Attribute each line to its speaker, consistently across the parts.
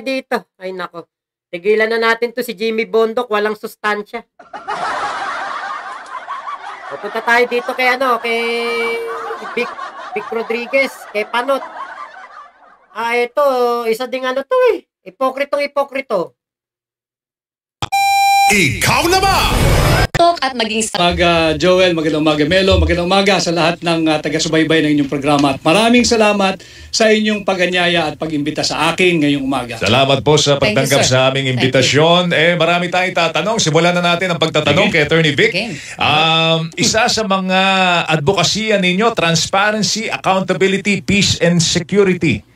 Speaker 1: dito. Ay nako. Tigilan na natin 'to si Jimmy Bondoc, walang sustansya. Pupunta tayo dito kay ano, kay Vic Rodriguez, kay Panot. Ito, isa ding ano 'to eh. Ipokrito.
Speaker 2: Ikaw na ba?
Speaker 3: At maging
Speaker 4: umaga, Joel, magandang umaga, Melo, magandang umaga sa lahat ng taga-subaybay ng inyong programa. At maraming salamat sa inyong pag-anyaya at pag-imbita sa akin ngayong umaga.
Speaker 2: Salamat po sa pagtanggap sa aming imbitasyon. Marami tayong tatanong. Simulan na natin ang pagtatanong kay Attorney Vic. Isa sa mga advokasya ninyo, transparency, accountability, peace, and security.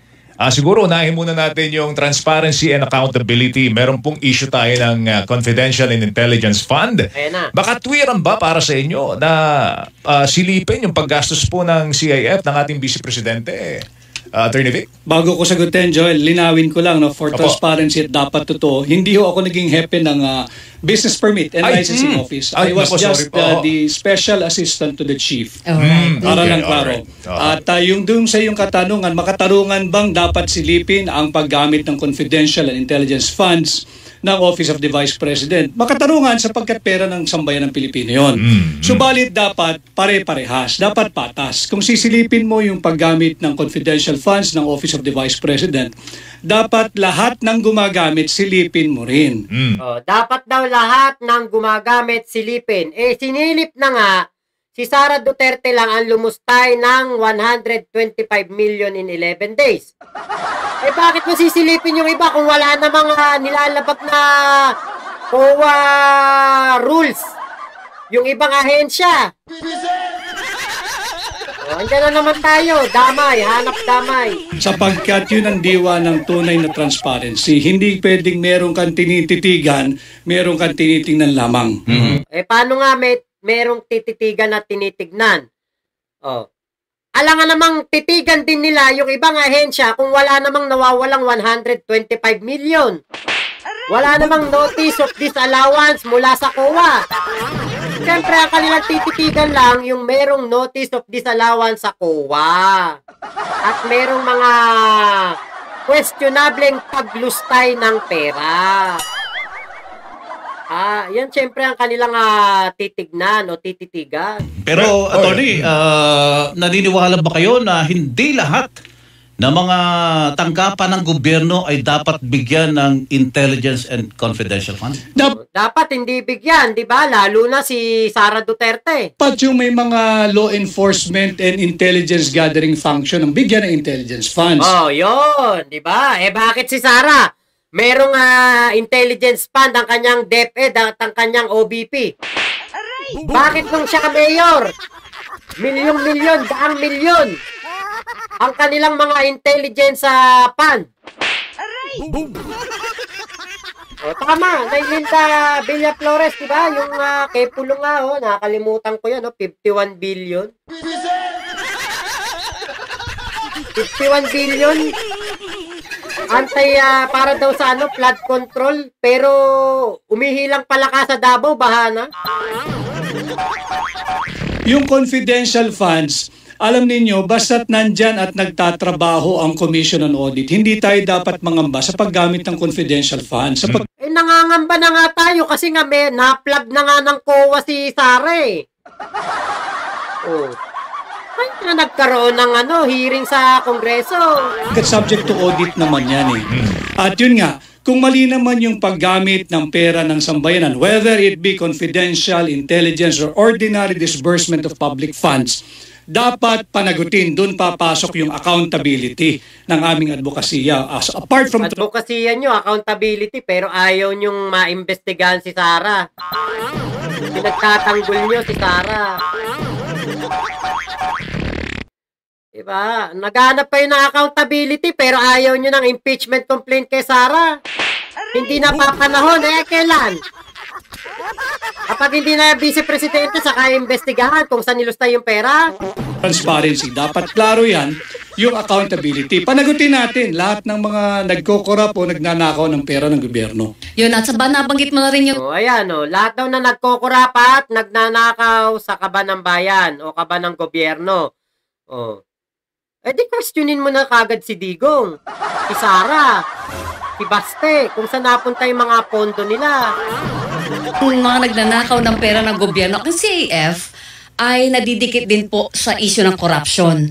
Speaker 2: Siguro unahin muna natin yung transparency and accountability. Meron pong issue tayo ng Confidential and Intelligence Fund. Baka tuwiran ba para sa inyo na silipin yung paggastos po ng CIF ng ating Vice Presidente? Attorney Vic?
Speaker 4: Bago ko sagutin, Joel, linawin ko lang, for transparency at dapat totoo, hindi ho ako naging hepe ng business permit and licensing office. I was just the special assistant to the chief. Para lang klaro. At yung doon sa iyong katanungan, makatarungan bang dapat silipin ang paggamit ng confidential and intelligence funds ng Office of the Vice President? Makatarungan sapagkat pera ng sambayan ng Pilipino yun. Subalit dapat pare-parehas, dapat patas. Kung sisilipin mo yung paggamit ng confidential funds ng Office of the Vice President, dapat lahat ng gumagamit silipin mo rin.
Speaker 1: Dapat daw lahat ng gumagamit silipin. Sinilip na nga, si Sara Duterte lang ang lumustay ng 125 million in 11 days. Bakit mo sisilipin yung iba kung wala namang nilalabag na COA rules? Yung ibang ahensya. Andyan na naman tayo. Damay, hanap damay.
Speaker 4: Sapagkat yun ang diwa ng tunay na transparency. Hindi pwedeng meron kang tinititigan, meron kang tinitingnan lamang.
Speaker 1: Paano nga merong tititigan at tinitignan? Alangan namang titigan din nila yung ibang ahensya kung wala namang nawawalang 125 million. Wala namang notice of disallowance mula sa COA. Siyempre, ang kanilang tititigan lang yung merong notice of disallowance sa COA. At merong mga questionableng paglustay ng pera. Yan siyempre ang kanilang titignan o tititigan.
Speaker 5: Pero, Attorney, naniniwala ba kayo na hindi lahat ng mga tanggapan ng gobyerno ay dapat bigyan ng intelligence and confidential fund?
Speaker 1: Dapat hindi bigyan, di ba? Lalo na si Sara Duterte.
Speaker 4: Dapat yung may mga law enforcement and intelligence gathering function ang bigyan ng intelligence funds.
Speaker 1: Yun, di ba? Bakit si Sara? Merong intelligence fund ang kanyang DepEd at ang kanyang OBP. Bakit nung siya mayor? Milyon-milyon, daang milyon ang kanilang mga intelligence fund. Tama, Nailinda Villaflores, diba? Yung kay Pulong nakakalimutan ko yan, 51 billion. 51 billion para daw sa flood control, pero umihilang pala ka sa Davao, bahana.
Speaker 4: Yung confidential funds, alam ninyo, basta't nandyan at nagtatrabaho ang Commission on Audit, hindi tayo dapat mangamba sa paggamit ng confidential funds.
Speaker 1: Nangangamba na nga tayo kasi nga na-plug na nga ng COA si Sara Ay, nagkaroon ng hearing sa Kongreso.
Speaker 4: Subject to audit naman yan At yun nga, kung mali naman yung paggamit ng pera ng sambayanan, whether it be confidential, intelligence, or ordinary disbursement of public funds, dapat panagutin. Doon papasok yung accountability ng aming advokasya. Apart from
Speaker 1: advokasya nyo, accountability, pero ayaw nyong maimbestigahan si Sara. Pinagtatanggol nyo si Sara. Diba? Naghanap kayo ng accountability pero ayaw nyo ng impeachment complaint kay Sara. Hindi na papanahon. Kailan? Kapag hindi na Vice Presidente, saka imbestigahan kung saan nilustay yung pera.
Speaker 4: Transparency. Dapat klaro yan, yung accountability. Panagutin natin lahat ng mga nagkokorap o nagnanakaw ng pera ng gobyerno.
Speaker 3: Yun, at nabanggit mo na rin yung...
Speaker 1: lahat daw na nagkokorap at nagnanakaw sa kaban ng bayan o kaban ng gobyerno. Di questionin mo na kagad si Digong, si Sara. si Baste, kung saan napunta yung mga pondo nila.
Speaker 3: Yung mga nagnanakaw ng pera ng gobyerno, ang CAF ay nadidikit din po sa issue ng corruption.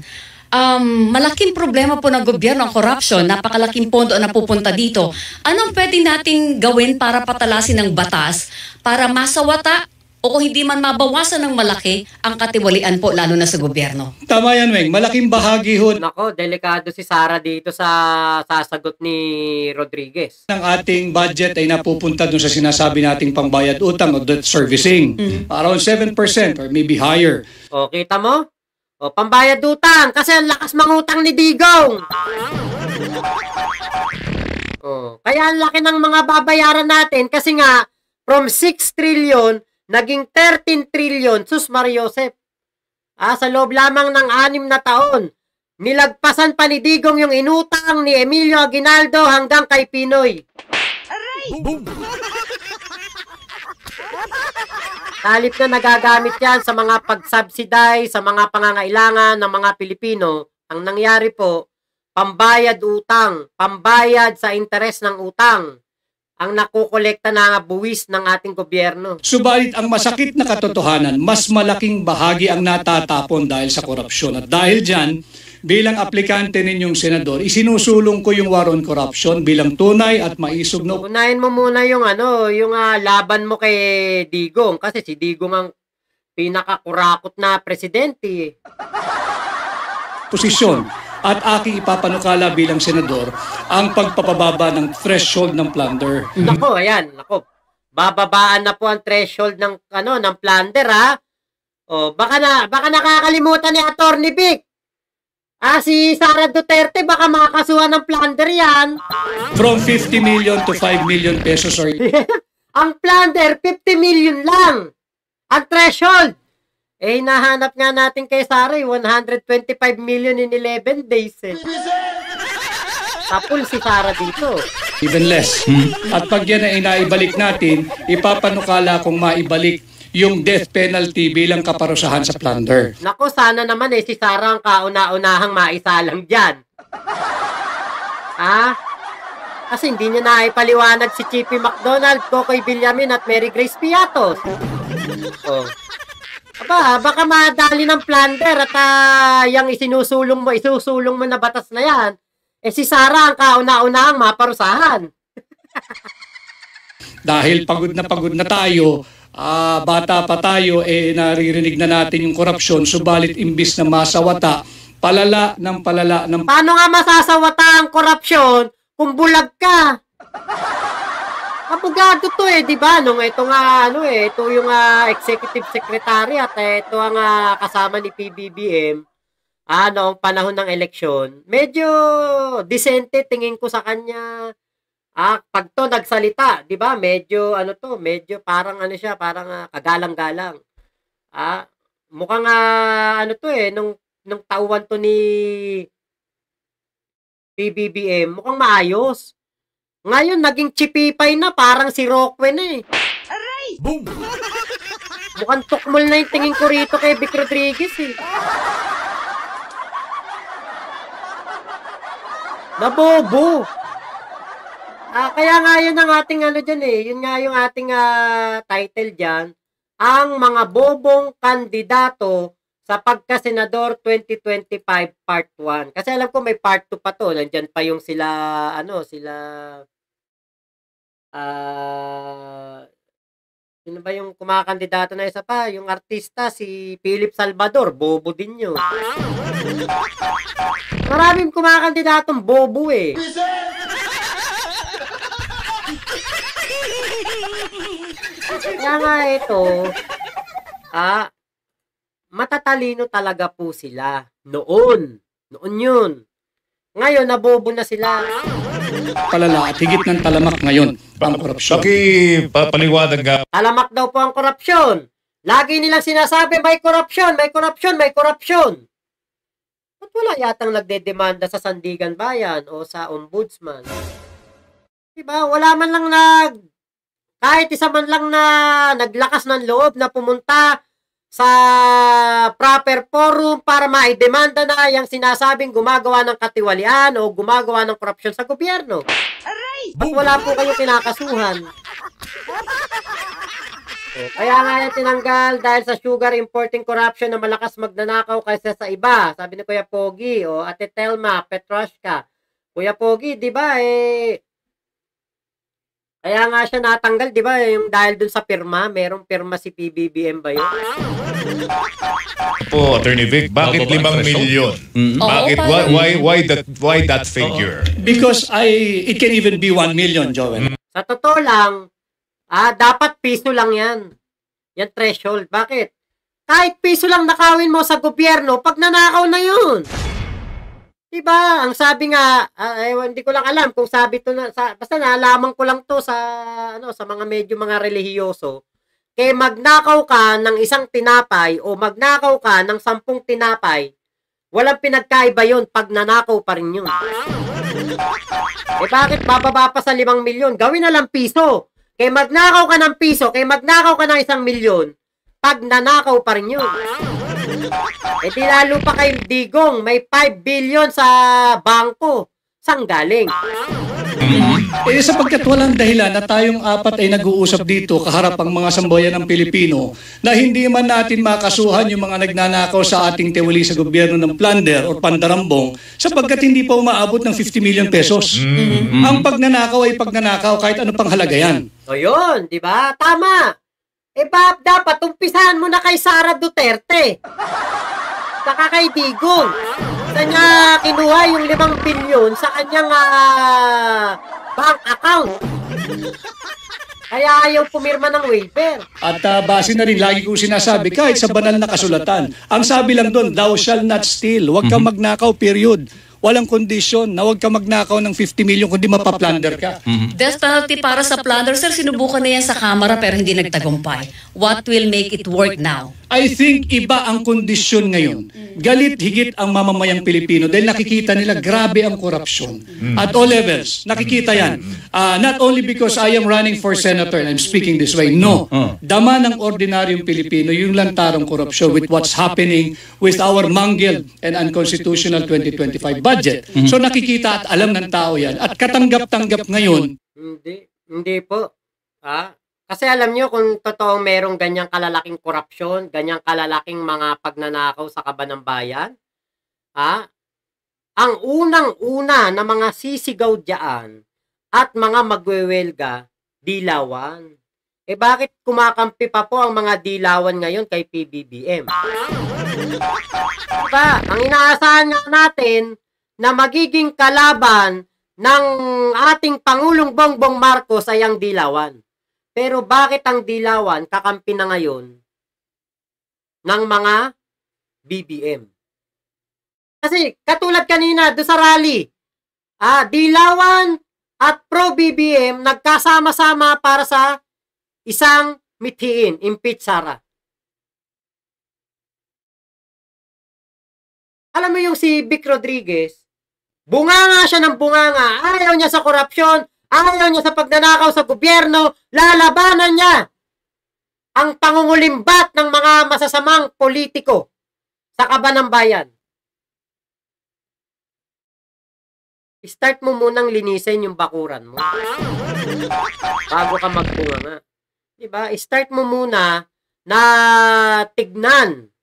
Speaker 3: Malaking problema po ng gobyerno ang corruption, napakalaking pondo na pupunta dito. Anong pwede nating gawin para patalasin ng batas para masawata o kung hindi man mabawasan ng malaki ang katiwalian po lalo na sa gobyerno?
Speaker 4: Tama yan, Weng. Malaking bahagi ho
Speaker 1: Nako, delikado si Sara dito sa sasagot ni Rodriguez.
Speaker 4: ng ating budget ay napupunta dun sa sinasabi nating pangbayad utang o debt servicing. Around 7% or maybe higher.
Speaker 1: O, kita mo? O, pambayad utang kasi ang lakas mangutang ni Digong. O, kaya ang laki ng mga babayaran natin kasi nga from 6 trillion naging 13 trillion. Sus Mariosep. Sa loob lamang ng 6 na taon. Nilagpasan pa ni Digong yung inutang ni Emilio Aguinaldo hanggang kay Pinoy. Talip na nagagamit yan sa mga pag-subsidize, sa mga pangangailangan ng mga Pilipino, ang nangyari po, pambayad utang, pambayad sa interes ng utang, ang nakukolekta na buwis ng ating gobyerno.
Speaker 4: Subalit ang masakit na katotohanan, mas malaking bahagi ang natatapon dahil sa korupsyon. At dahil dyan, bilang aplikante ninyong senador, isinusulong ko yung war on corruption bilang tunay at maisog na
Speaker 1: Unahin mo muna yung laban mo kay Digong kasi si Digong ang pinakakurakot na presidente.
Speaker 4: posisyon. At aking ipapanukala bilang senador ang pagpapababa ng threshold ng plunder.
Speaker 1: Nako, ayan, nako. Bababaan na po ang threshold ng plunder, ha. O, baka nakakalimutan ni Attorney Vic. Si Sara Duterte baka makakasuhan ng plunder yan.
Speaker 4: From 50 million to 5 million pesos or
Speaker 1: Ang plunder 50 million lang. Ang threshold. Nahanap nga natin kay Sara 125 million in 11 days. Tapol si Sara dito.
Speaker 4: even less. At pag yan ay naibalik natin, ipapanukala kung maibalik yung death penalty bilang kaparusahan sa plunder.
Speaker 1: Nako, sana naman si Sara ang kauna-unahang maisalang dyan. Kasi hindi niya naipaliwanag si Chippy McDonald, Kokoy Villamin at Mary Grace Piatos. Baka madali ng plunder at yung isusulong mo na batas na yan, si Sara ang kauna-unahang maparusahan.
Speaker 4: Dahil pagod na tayo, bata pa tayo, naririnig na natin yung korupsyon, subalit imbis na masawata, palala ng
Speaker 1: Paano nga masasawata ang korupsyon kung bulag ka? Abogado to di ba? Ito yung executive secretary at ito ang kasama ni PBBM noong panahon ng eleksyon. Medyo decente tingin ko sa kanya. Pag to nagsalita, di ba? Medyo medyo parang siya, parang kagalang-galang. Mukhang nung tauhan to ni PBBM, mukhang maayos. Ngayon, naging chipipay na, parang si Rockwell na Aray! Boom! Mukhang tukmol na yung tingin ko rito kay Vic Rodriguez Nabobo! Kaya nga yun ang ating dyan Yun nga yung ating title dyan. Ang mga bobong kandidato sa pagkasenador 2025 part 1. Kasi alam ko may part 2 pa to. Nandyan pa yung sila sino ba yung kumakandidato na isa pa? Yung artista, si Philip Salvador. Bobo din yun. Maraming kumakandidatong bobo Kaya nga ito, matatalino talaga po sila. Noon yun. Ngayon, nabobo na sila.
Speaker 4: palala at higit ng talamak ngayon ang korupsyon.
Speaker 2: Paliwanag nga.
Speaker 1: Talamak daw po ang korupsyon. Lagi nilang sinasabi, may korupsyon, may korupsyon, may korupsyon. At wala yatang nagdedemanda sa Sandigan Bayan o sa Ombudsman. Diba? Wala man lang kahit isa man lang na naglakas ng loob na pumunta sa proper forum para maidemanda na yung sinasabing gumagawa ng katiwalian o gumagawa ng korupsyon sa gobyerno. Aray! Ba't wala po kayo kinakasuhan? Kaya nga yan tinanggal dahil sa sugar importing corruption na malakas magnanakaw kaysa sa iba. Sabi ni Kuya Pogi, Ate Telma, Petroshka. Kuya Pogi, di ba kaya nga siya natanggal, di ba? Yung dahil dun sa pirma, merong pirma si PBBM ba yun?
Speaker 2: Po, Attorney Vic, bakit 5 milyon? Bakit? Why that figure?
Speaker 4: Because it can even be 1 million, Joel.
Speaker 1: Sa totoo lang, dapat piso lang yan. Yan threshold. Bakit? Kahit piso lang nakawin mo sa gobyerno, pag nanakaw na yun. Diba? Ang sabi nga, hindi ko lang alam kung sabi to na, basta naalaman ko lang to sa mga medyo mga relihiyoso. Kaya magnakaw ka ng isang tinapay o magnakaw ka ng 10 tinapay, walang pinagkaiba yun pag nanakaw pa rin yun. Bakit bababa pa sa 5 milyon? Gawin na lang piso. Kaya magnakaw ka ng piso, kaya magnakaw ka ng 1 milyon, pag nanakaw pa rin yun. Di lalo pa kay Digong, may 5 billion sa bangko. Saan galing?
Speaker 4: Sapagkat walang dahilan na tayong apat ay nag-uusap dito kaharap ang mga sambayan ng Pilipino na hindi man natin makasuhan yung mga nagnanakaw sa ating tiwali sa gobyerno ng plunder o pandarambong sapagkat hindi pa umaabot ng 50 million pesos. Ang pagnanakaw ay pagnanakaw kahit ano pang halaga yan.
Speaker 1: O yun, di ba? Tama. Dapat umpisahan mo na kay Sara Duterte. Saka kay Digong. Saan niya kinuha yung 5 bilyon sa kanyang bank account. Kaya ayaw pumirma ng waiver.
Speaker 4: At base na rin, lagi kong sinasabi, kahit sa banal na kasulatan, ang sabi lang doon, thou shall not steal. Huwag kang magnakaw, period. Walang kondisyon na huwag ka magnakaw ng 50 million kundi mapaplunder ka.
Speaker 3: Death penalty para sa plunder, sir, sinubukan na yan sa Kamara pero hindi nagtagumpay. What will make it work now?
Speaker 4: I think iba ang kondisyon ngayon. Galit higit ang mamamayang Pilipino dahil nakikita nila grabe ang korupsyon. At all levels, nakikita yan. Not only because I am running for senator and I'm speaking this way, no. Dama ng ordinaryong Pilipino yung lantarang korupsyon with what's happening with our mangled and unconstitutional 2025 budget. So nakikita at alam ng tao yan. At katanggap-tanggap ngayon.
Speaker 1: Hindi po. Kasi alam nyo kung totoong merong ganyang kalalaking korupsyon, ganyang kalalaking mga pagnanakaw sa kaban ng bayan, ang unang-una na mga sisigaw dyan at mga magwewelga, dilawan. Bakit kumakampi pa po ang mga dilawan ngayon kay PBBM? Diba? Ang inaasahan nga natin na magiging kalaban ng ating Pangulong Bongbong Marcos ay ang dilawan. Pero bakit ang dilawan kakampi na ngayon ng mga BBM? Kasi katulad kanina do sa rally, dilawan at pro-BBM nagkasama-sama para sa isang mithiin, impeach Sara. Alam mo yung si Vic Rodriguez, bunganga siya ng bunganga, ayaw niya sa korupsyon, ayaw niya sa pagnanakaw sa gobyerno, lalabanan niya ang pangungulimbat ng mga masasamang politiko sa kaban ng bayan. Start mo munang linisin yung bakuran mo bago ka magbunganga. Diba? Start mo muna na tignan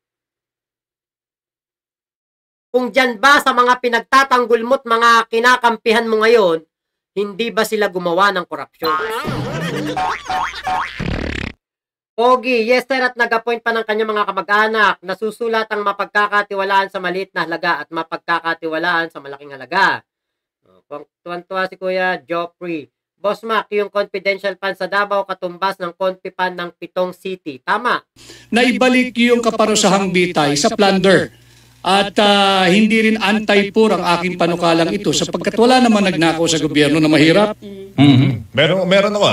Speaker 1: kung dyan ba sa mga pinagtatanggol mo't mga kinakampihan mo ngayon, hindi ba sila gumawa ng korupsyon? Pogi, yes sir, at nag-appoint pa ng kanyang mga kamag-anak. Nasusulat ang mapagkakatiwalaan sa maliit na halaga at mapagkakatiwalaan sa malaking halaga. Tuwan-tuwa si Kuya Joffrey. Boss Mac, yung confidential fund sa Davao katumbas ng Confi Fund ng 7 city. Tama.
Speaker 4: Naibalik yung kaparusahang bitay sa plunder. At hindi rin anti-poor ang aking panukalang ito sapagkat wala naman nagnakaw sa gobyerno na mahirap.
Speaker 2: Meron ako.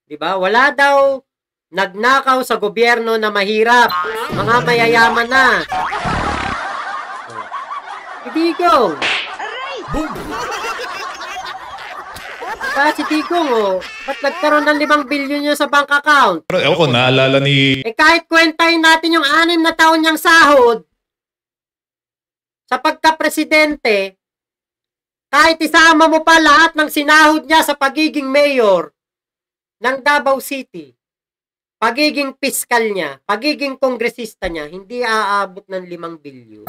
Speaker 1: Diba? Wala daw nagnakaw sa gobyerno na mahirap. Mga mayayaman na. Digong. Si Digong, ba't nagkaroon ng 5 bilyon yun sa bank account?
Speaker 2: Pero ako, naalala ni...
Speaker 1: kahit kwentahin natin yung 6 na taon niyang sahod, sa pagka-presidente, Kahit isama mo pa lahat ng sinahod niya sa pagiging mayor ng Davao City, pagiging piskal niya, pagiging kongresista niya, hindi aabot ng 5 bilyon.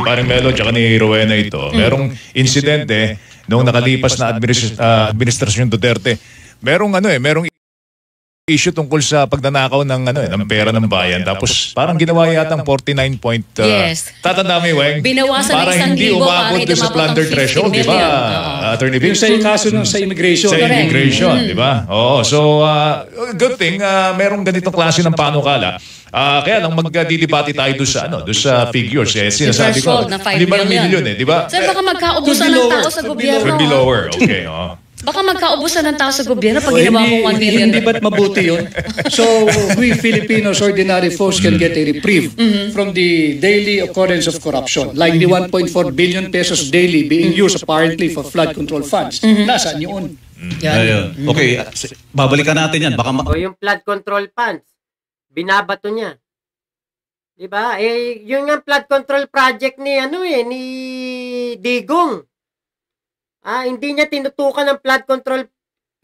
Speaker 2: Parang Melo tsaka ni Rowena ito, merong insidente noong nakalipas na administrasyon Duterte. Merong issue tungkol sa pagnanakaw ng pera ng bayan. Tapos parang ginawa yatang 49 point.
Speaker 3: Yes.
Speaker 2: Tatanda mo yung
Speaker 3: Binawasan
Speaker 2: para
Speaker 3: ng 1,000
Speaker 2: hindi umabot
Speaker 3: para
Speaker 2: doon sa plunder
Speaker 3: umabot ng 50
Speaker 2: threshold, di ba?
Speaker 3: million.
Speaker 2: Attorney
Speaker 4: Yung
Speaker 2: Vince?
Speaker 4: sa kaso nun sa immigration.
Speaker 2: Sa immigration, di ba? Oo. So, good thing, merong ganitong klase ng panukala. Kaya lang magdidebate tayo doon sa figures. Sinasabi ko,
Speaker 3: threshold na 5
Speaker 2: 5
Speaker 3: million.
Speaker 2: million di ba?
Speaker 3: Sir, baka magkaubusan ng tao sa gobyerno.
Speaker 2: Could be lower. Okay,
Speaker 3: Baka magkaubusan ng tao sa gobyerno pag
Speaker 4: So,
Speaker 3: ginawa mo 1 million.
Speaker 4: Hindi ba't mabuti yun? So, we Filipinos, ordinary folks can get a reprieve from the daily occurrence of corruption. Like the 1.4 billion pesos daily being used apparently for flood control funds. Nasaan yun?
Speaker 5: Ayun. Okay, babalikan natin yan. Baka
Speaker 1: O yung flood control funds, binabato niya. Diba? Yun nga flood control project ni ni Digong. Hindi niya tinutukan ng flood control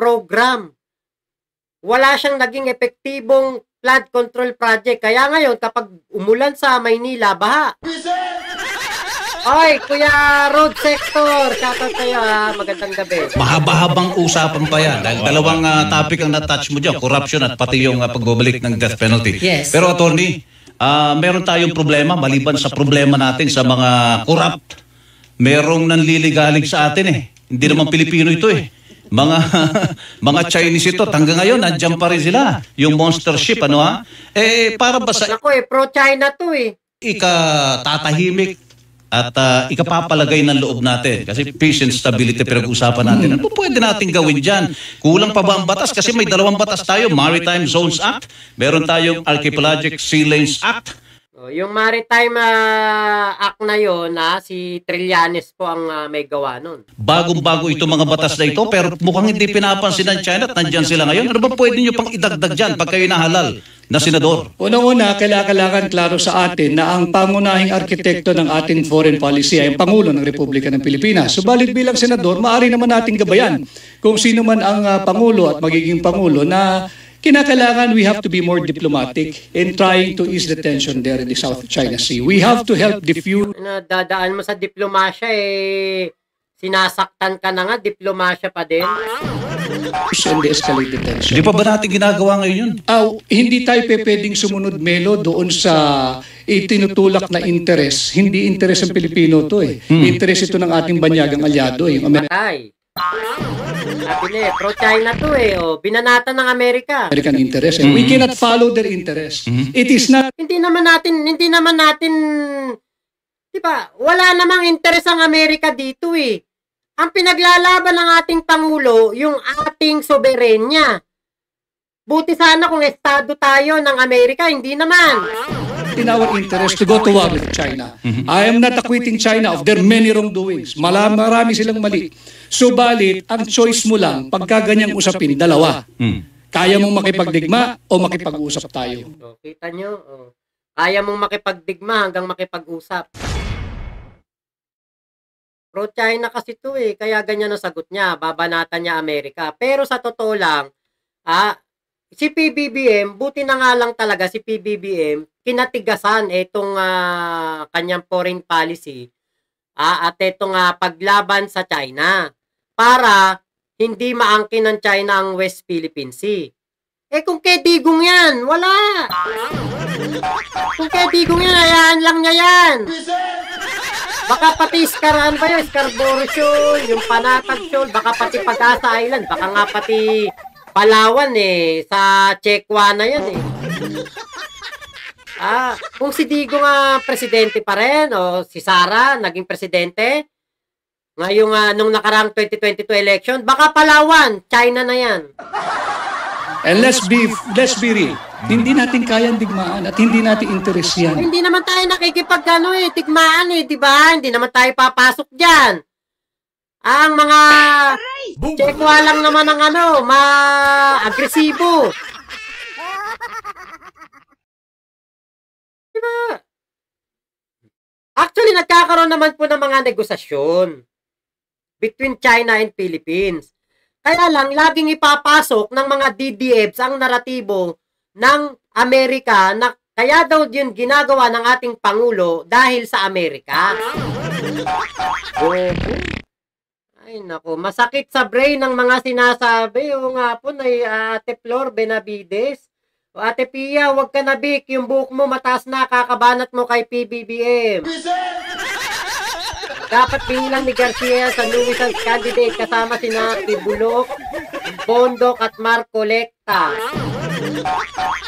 Speaker 1: program. Wala siyang naging epektibong flood control project. Kaya ngayon, kapag umulan sa Maynila, baha. Oy, Kuya Road Sector, shoutout kayo magandang gabi.
Speaker 5: mahaba-habang usapan pa yan. Dahil dalawang topic ang na-touch mo dyan, corruption at pati yung pagbabalik ng death penalty.
Speaker 3: Yes.
Speaker 5: Pero attorney, meron tayong problema, maliban sa problema natin sa mga corrupt, merong nanliligalig sa atin Hindi naman Pilipino ito mga Chinese ito. Hanggang ngayon, nandiyan pa rin sila. Yung monster ship, para ba sa
Speaker 1: Naku pro-China to
Speaker 5: ikatatahimik at ikapapalagay ng loob natin. Kasi peace and stability pinag-usapan natin. Ano pwede natin gawin dyan? Kulang pa ba ang batas? Kasi may 2 batas tayo. Maritime Zones Act. Meron tayong Archipelagic Sea Lanes Act.
Speaker 1: Yung Maritime Act na yun, si Trillanes po ang may gawa nun.
Speaker 5: Bagong-bago itong mga batas na ito, pero mukhang hindi pinapansin ng China at nandyan sila ngayon. Ano ba pwede nyo pang idagdag dyan pag kayo nahalal na senador?
Speaker 4: Unang-una, kailangan klaro sa atin na ang pangunahing arkitekto ng ating foreign policy ay ang Pangulo ng Republika ng Pilipinas. Subalit bilang senador, maaari naman nating gabayan kung sino man ang Pangulo at magiging Pangulo na kinakailangan we have to be more diplomatic in trying to ease the tension there in the South China Sea. We have to help diffuse
Speaker 1: Dadaan mo sa diplomasya sinasaktan ka na nga, diplomasya pa din.
Speaker 4: and de-escalate the tension.
Speaker 5: Hindi pa ba natin ginagawa ngayon yun?
Speaker 4: Hindi tayo pwedeng sumunod, Melo, doon sa itinutulak na interes. Hindi interes ng Pilipino to Interes ito ng ating banyagang alyado yung
Speaker 1: Patay. Sabi niya pro-China to binanatan ng Amerika.
Speaker 4: American interest. And we cannot follow their interest. It is not
Speaker 1: Hindi naman natin, di ba, wala namang interes ang Amerika dito Ang pinaglalaban ng ating Pangulo, yung ating soberenya. Buti sana kung estado tayo ng Amerika, hindi naman.
Speaker 4: in our interest to go to war with China. I am not acquitting China of their many wrongdoings. Marami silang mali. Subalit, ang choice mo lang, pagka ganyang usapin, dalawa. Kaya mong makipagdigma o makipag-usap tayo.
Speaker 1: Kita nyo, kaya mong makipagdigma hanggang makipag-usap. Pro-China kasi ito kaya ganyan ang sagot niya, babanatan niya Amerika. Pero sa totoo lang, si PBBM, buti na nga lang talaga si PBBM, kinatigasan itong kanyang foreign policy at itong paglaban sa China para hindi maangkin ng China ang West Philippine Sea. Kung kay Digong yan, wala. Kung kay Digong yan, hayaan lang niya yan. Baka pati Scarborough Shoal, yung Panatag Shoal, baka pati Pag-asa Island, baka nga pati Palawan sa Chekwa na yan kung si Digo nga presidente pa rin, o si Sara naging presidente, ngayong nung nakaraang 2022 election, baka Palawan, China na yan.
Speaker 4: And let's be real. Hindi natin kayang digmaan at hindi natin interes yan.
Speaker 1: Hindi naman tayo tigmaan di ba? Hindi naman tayo papasok diyan. Ang mga Chekwa lang naman ang agresibo. Diba? Actually, nagkakaroon naman po ng mga negosasyon between China and Philippines. Kaya lang, laging ipapasok ng mga DDFs ang naratibo ng Amerika na kaya daw yun ginagawa ng ating Pangulo dahil sa Amerika. Ay nako, masakit sa brain ng mga sinasabi. O nga po na Ate Flor Benavides. O Ate Pia, wag ka na bik. Yung buhok mo mataas na, kakabanat mo kay PBBM. Dapat bilang ni Garcia sa Luisans candidate kasama si Nati Bulok, Bondok at Marco Lecta.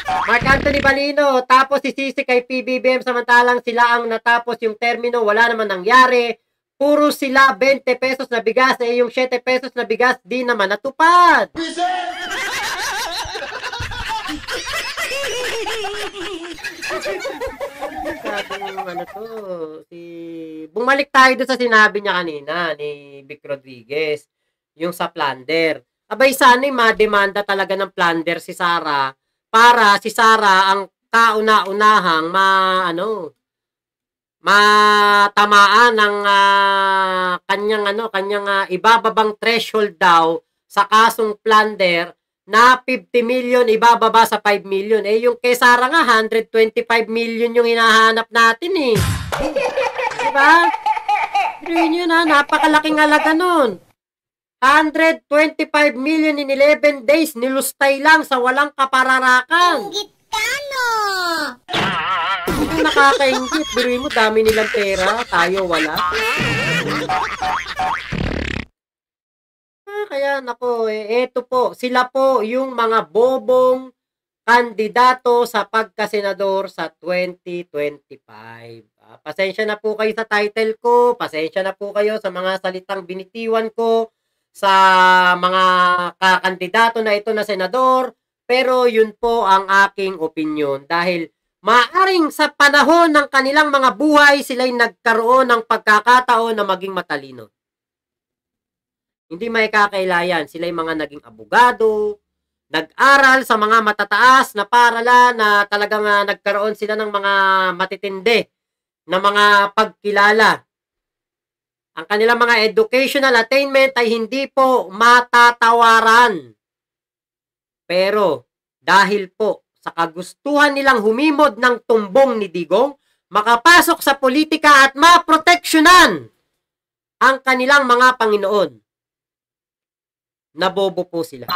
Speaker 1: Mark Anthony Balino, tapos isisi kay PBBM samantalang sila ang natapos yung termino, wala naman nangyari. Puro sila 20 pesos na bigas, yung 7 pesos na bigas di naman natupad. Bumalik tayo doon sa sinabi niya kanina ni Vic Rodriguez, yung sa plunder. Abay sana'y mademanda talaga ng plunder si Sara para si Sara ang kauna-unahang matamaan ng kanyang ibababang threshold daw sa kasong plunder na 50 million ibababa sa 5 million. Yung kay Sara nga 125 million yung hinahanap natin eh. Diba? Pero yun napakalaking halaga nun. 125 million in 11 days nilustay lang sa walang kapararakan.
Speaker 6: Gitano!
Speaker 1: Hindi nakakaingit. Biruin mo, dami nilang pera. Tayo wala. Kaya nako, eto po, sila po yung mga bobong kandidato sa pagkasenador sa 2025. Pasensya na po kayo sa title ko, pasensya na po kayo sa mga salitang binitiwan ko sa mga kakandidato na ito na senador, pero yun po ang aking opinyon dahil maaring sa panahon ng kanilang mga buhay sila'y nagkaroon ng pagkakataon na maging matalino. Hindi may kakailayan. Sila'y mga naging abogado, nag-aral sa mga matataas na paaralan na talagang nagkaroon sila ng mga matitindi na mga pagkilala. Ang kanilang mga educational attainment ay hindi po matatawaran. Pero dahil po sa kagustuhan nilang humimod ng tumbong ni Digong, makapasok sa politika at maproteksyonan ang kanilang mga Panginoon. Nabobo po sila.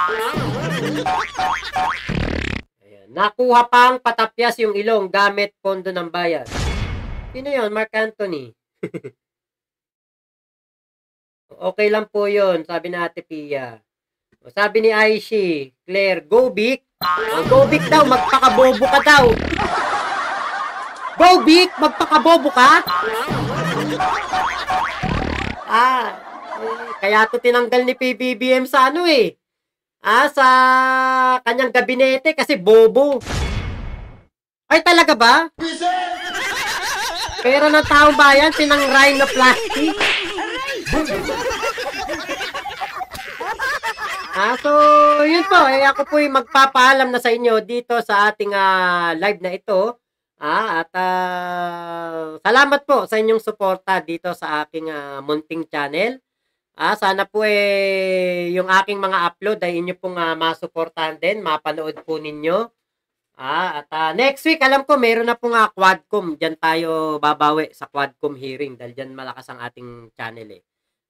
Speaker 1: Ayan. Nakuha pang patapyas yung ilong gamit pondo ng bayan. Sino yun? Mark Anthony. Okay lang po yun, sabi na Ate Pia. Sabi ni Aishi, Claire, go Vic. Go Vic daw, magpakabobo ka daw. Go Vic, magpakabobo ka. Kaya to tinanggal ni PBBM sa sa kanyang gabinete kasi bobo. Ay talaga ba? Pera ng taong bayan, sinangray na plastic. So, yun po. Ako po yung magpapaalam na sa inyo dito sa ating live na ito. Salamat po sa inyong suporta dito sa aking munting channel. Sana po yung aking mga upload ay inyo pong masuportahan din, mapanood po ninyo. Next week, alam ko, meron na pong Quadcom. Diyan tayo babawi sa Quadcom hearing dahil diyan malakas ang ating channel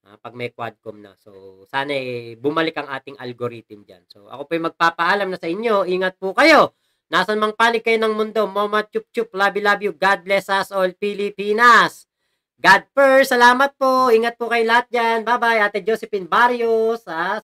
Speaker 1: pag may Quadcom na. So, sana bumalik ang ating algorithm diyan. So, ako po yung magpapaalam na sa inyo. Ingat po kayo. Nasaan mang panig kayo ng mundo. Mama chup chup, love you. God bless us all, Pilipinas. God first. Salamat po. Ingat po kayo lahat dyan. Bye-bye. Ate Josephine Barrios.